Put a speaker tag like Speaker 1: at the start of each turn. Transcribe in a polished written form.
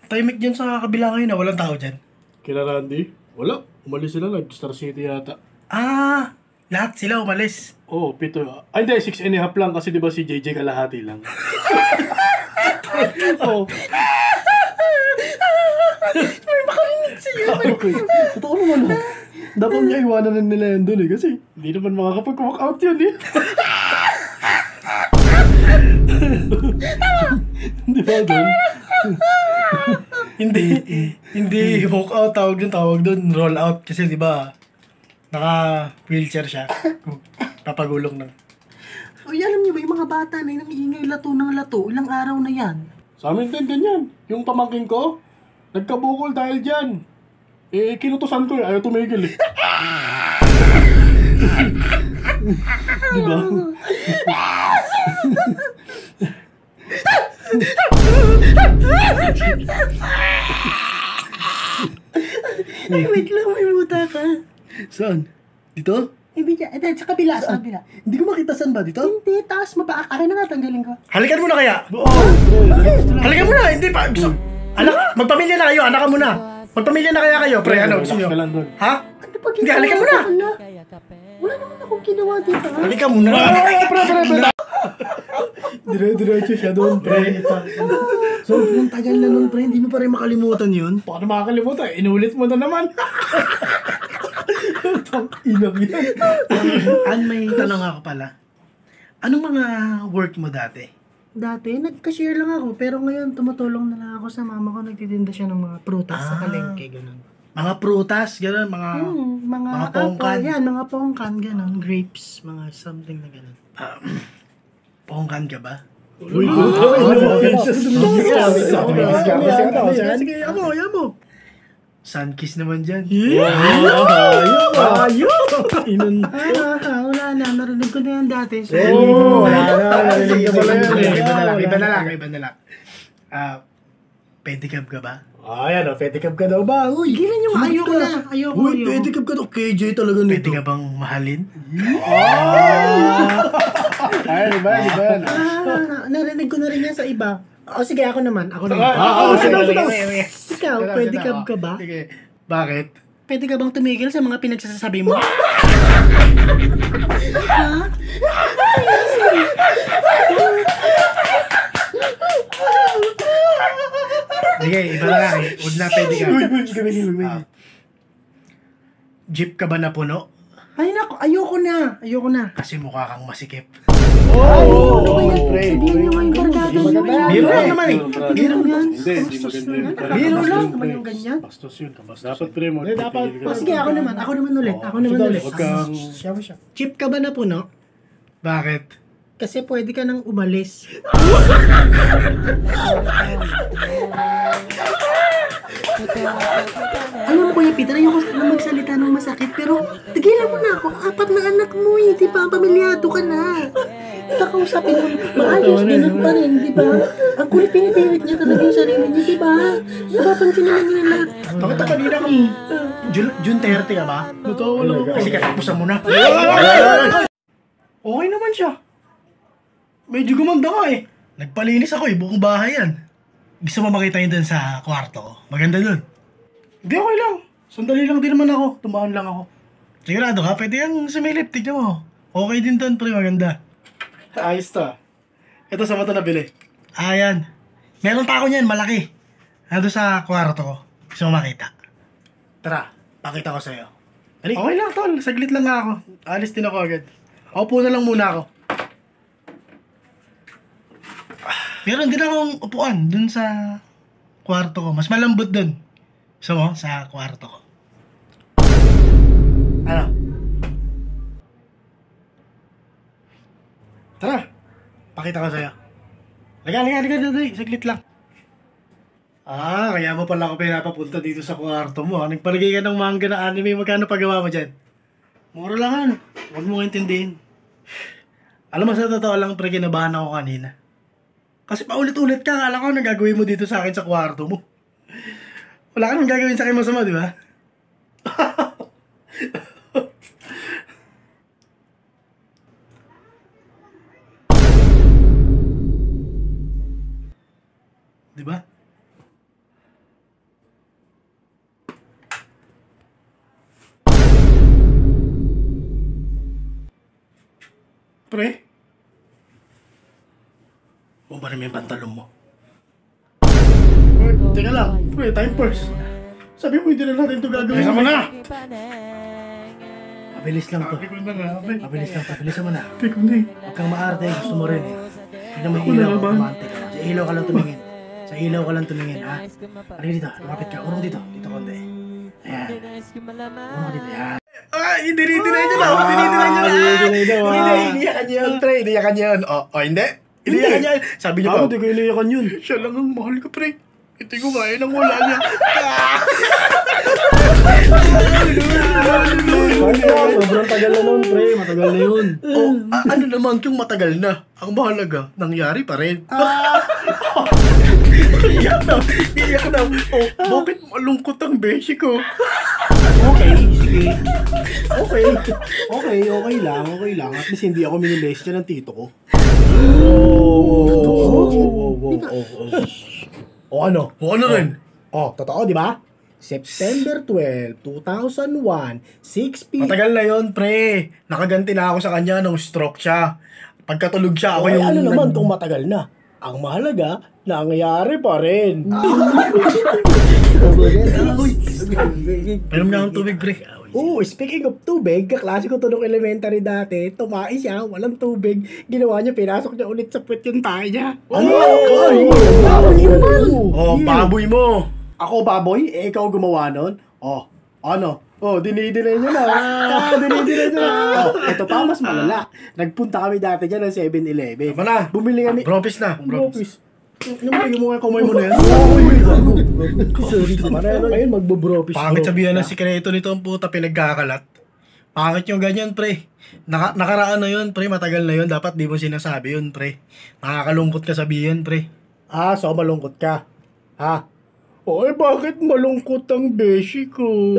Speaker 1: Tahimik dyan sa kabila ngayon na walang tao dyan.
Speaker 2: Kila Randy? Wala. Umalis sila, nag-Star City yata.
Speaker 1: Lahat sila umalis.
Speaker 2: Oo, 7. Ay, hindi, 6.5 lang kasi di ba si JJ kalahati lang. Oo.
Speaker 1: May makarinig siya.
Speaker 2: Totoo naman ha. Dapat niya iwanan nila yan doon kasi hindi naman makakapag-walk out yun Di ba doon?
Speaker 1: Hindi walk out, tawag doon roll out kasi di ba naka wheelchair siya. Papagulong lang.
Speaker 3: Uy, alam niyo ba yung mga bata na nangiingay lato ng lato, ilang araw na yan.
Speaker 2: Sa amin din ganyan. Yung pamangkin ko, nagkabukol dahil dyan. Kinutusan ko ayaw tumigil Di ba?
Speaker 3: Ay, wait lang, may buta ka.
Speaker 1: Saan? Dito?
Speaker 3: Hindi ka, sa kabila, sa kabila.
Speaker 1: Hindi ko makita saan ba dito?
Speaker 3: Hindi, taas mo ba? Akin na nga, tanggalin ko.
Speaker 1: Halikan mo na kaya.
Speaker 3: Bakit?
Speaker 1: Halikan mo na, hindi pa. Anak, magpamilya na kayo, anak ka muna. Magpamilya na kaya kayo, pre, ano, gusto nyo? Ha?
Speaker 3: Ano pag
Speaker 1: Hindi, halikan mo na.
Speaker 3: Wala naman akong ginawa dito, ha?
Speaker 1: Halikan mo na.
Speaker 2: Dire-diretso siya doon, pre.
Speaker 1: So, ang tagal na nun, pre, hindi mo pa rin makalimutan yun.
Speaker 2: Paano makakalimutan? Inulit mo na naman. Inang yan.
Speaker 1: May tanong ako pala. Anong mga work mo dati?
Speaker 3: Dati, nag-cashier lang ako, pero ngayon tumutulong na lang ako sa mama ko. Nagtitinda siya ng mga prutas sa palengke, gano'n.
Speaker 1: Mga prutas, gano'n, mga pongkan.
Speaker 3: Yan, mga pongkan, gano'n. Grapes, mga something na gano'n.
Speaker 1: Pongkan ka ba?
Speaker 2: Uy,
Speaker 1: Sige, ayaw mo. Sunkiss naman dyan.
Speaker 2: Inon.
Speaker 3: Wala na, narinig ko na yan dati. So,
Speaker 2: Wala na. Narinig ka pala yan
Speaker 1: Iba na lang. Pedicab ka ba?
Speaker 2: Ayan o, pedicab ka daw ba? Uy,
Speaker 3: gilan yung ayoko na. Ayoko.
Speaker 2: Uy, pedicab ka daw. KJ talaga
Speaker 1: Pwede
Speaker 2: nito.
Speaker 1: ka bang mahalin?
Speaker 2: Ay, iba.
Speaker 3: Narinig ko na rin yan sa iba. O sige, ako naman.
Speaker 1: Sige.
Speaker 3: Ikaw, pwede ka ba?
Speaker 1: Sige. Bakit?
Speaker 3: Pwede ka bang tumigil sa mga pinagsasabi mo? Ha?
Speaker 1: Sige, iba na lang. Huwag na pwede ka.
Speaker 2: Uy.
Speaker 1: Jeep ka ba na puno?
Speaker 3: Ay nako, ayoko na.
Speaker 1: Kasi mukha kang masikip.
Speaker 2: Pre.
Speaker 3: Sabihin niyo nga yung barkada niyo.
Speaker 1: Biro lang naman eh.
Speaker 3: Biro yan.
Speaker 2: Hindi maganda yun.
Speaker 3: Biro lang naman yung ganyan.
Speaker 2: Bastos yun. Dapat pre mo.
Speaker 3: O sige, ako naman ulit.
Speaker 2: Huwag kang...
Speaker 3: Chip ka ba na puno?
Speaker 1: Bakit?
Speaker 3: Kasi pwede ka nang umalis. Alam mo Kuya Peter, ayoko na magsalita ng masakit, pero tigilan mo na ako. 4 na anak mo eh, di ba? Pamilyado ka na. Kakausapin mo, maayos, ganun pa rin, di ba? Ang kulit pinipilit niya talaga yung sarili niya, di ba? Napapansin naman niya lahat.
Speaker 1: Bakit ka kanina kang June 30 ka ba?
Speaker 2: Totoo lang ako.
Speaker 1: Kasi katapusan mo na. Okay naman siya. Medyo gumanda ka eh. Nagpalinis ako eh, buong bahay yan. Gusto mo makita yun dun sa kwarto ko? Maganda dun. Hindi, okay lang. Sandali lang din naman ako. Tumaan lang ako. Sigurado ka? Pwede yung sumilip. Tignan mo. Okay din dun, pre. Maganda. Ayos to. Ito sa mata na bili. Ayan. Meron pa ako niyan, malaki. Nandun sa kwarto ko. Gusto mo makita? Tara, pakita ko sa'yo. Okay lang, tol. Saglit lang nga ako. Alis din ako agad. Upo na lang muna ako. Meron din akong upuan dun sa kwarto ko. Mas malambot dun. Gusto mo? Sa kwarto ko. Ano? Tara. Pakita ko sa'yo. Liga. Saglit lang. Kaya mo pala ako pinapapunta dito sa kwarto mo. Nagpaligay ka ng manga na anime. Magkano pagawa mo dyan? Mura lang ano. Huwag mo intindihin. Alam mo, sa totoo lang, pre, kinabahan ako kanina. Kasi paulit-ulit ka, akala ko nagagawin mo dito sa akin sa kwarto mo. Wala ka nang gagawin sa akin masama, di ba? Di ba?
Speaker 2: Pre?
Speaker 1: O ba naman yung pantalon mo?
Speaker 2: Pre, teka lang. Pre, time first. Sabi mo hindi na natin ito gagawin.
Speaker 1: Bilisan mo na!
Speaker 3: Mabilis lang to.
Speaker 2: Sabi ko na nga, pre.
Speaker 3: Mabilis lang to. Bilisan mo na.
Speaker 2: Sabi ko na eh.
Speaker 3: Huwag kang maarte. Gusto mo rin eh. Tignan mo yung
Speaker 2: Ako na
Speaker 3: ilaw.
Speaker 2: naman.
Speaker 3: Romantic ka. Sa ilaw ka lang tumingin. Sa ilaw ka lang tumingin, ha? Ano dito? Lumapit ka. Urong dito. Dito konti. Ayan. Urong ka dito. Ayan.
Speaker 1: Ah, dinidinay niyo na! Dinidinay niyo na!
Speaker 2: dinidinay daw, ah.
Speaker 1: Hindi, iniyakan niyo yun, pre. Iniyakan niyo yun. O, hindi. Iniyakan niyo yun. Sabi niyo
Speaker 2: Ako,
Speaker 1: pa,
Speaker 2: di ko iniyakan yun.
Speaker 1: siya lang ang mahal ko, pre. Hindi ko kaya nang wala niya.
Speaker 2: Sobrang tagal na nun, pre. Matagal na yun.
Speaker 1: Ano naman kung matagal na? Ang mahalaga, nangyari pa rin. Iyak na. Iyak na. Oh, bakit malungkot ang beshi ko?
Speaker 3: Okay, sige. Okay. Okay lang. At least hindi ako minilestya ng tito ko. O ano?
Speaker 1: O ano rin?
Speaker 3: Totoo, di ba? September 12, 2001, 6 p.m.
Speaker 1: Matagal na yon, pre. Nakaganti na ako sa kanya nung stroke siya. Pagkatulog siya, ako
Speaker 3: Okay,
Speaker 1: yung...
Speaker 3: ano naman kung matagal na? Ang mahalaga, nangyari pa rin.
Speaker 1: Painom na akong tubig, pre.
Speaker 3: Speaking of tubig, kaklase ko to nung elementary dati, tumae siya, walang tubig. Ginawa niya, pinasok niya ulit sa puwet yung tayo niya.
Speaker 1: Oh, baboy mo.
Speaker 3: Ako, baboy? Ikaw gumawa nun? Ano? Dinidinay niyo na. Dinidinay niyo na. Ito pa, mas malala. Nagpunta kami dati dyan ng 7-Eleven.
Speaker 1: Tama na.
Speaker 3: Bumili kami.
Speaker 1: Bropis na.
Speaker 3: Bropis. Naman mo nga kamay mo na yan. Sorry. Marano ngayon, magbo-bropis.
Speaker 1: Pangit sabihan ng sikreto nito ang puta pinagkakalat. Pangit yung ganyan, pre. Nakaraan na yun, pre. Matagal na yun. Dapat di mo sinasabi yun, pre. Nakakalungkot ka sabihin, pre.
Speaker 3: So malungkot ka. Bakit malungkot ang beshi ko?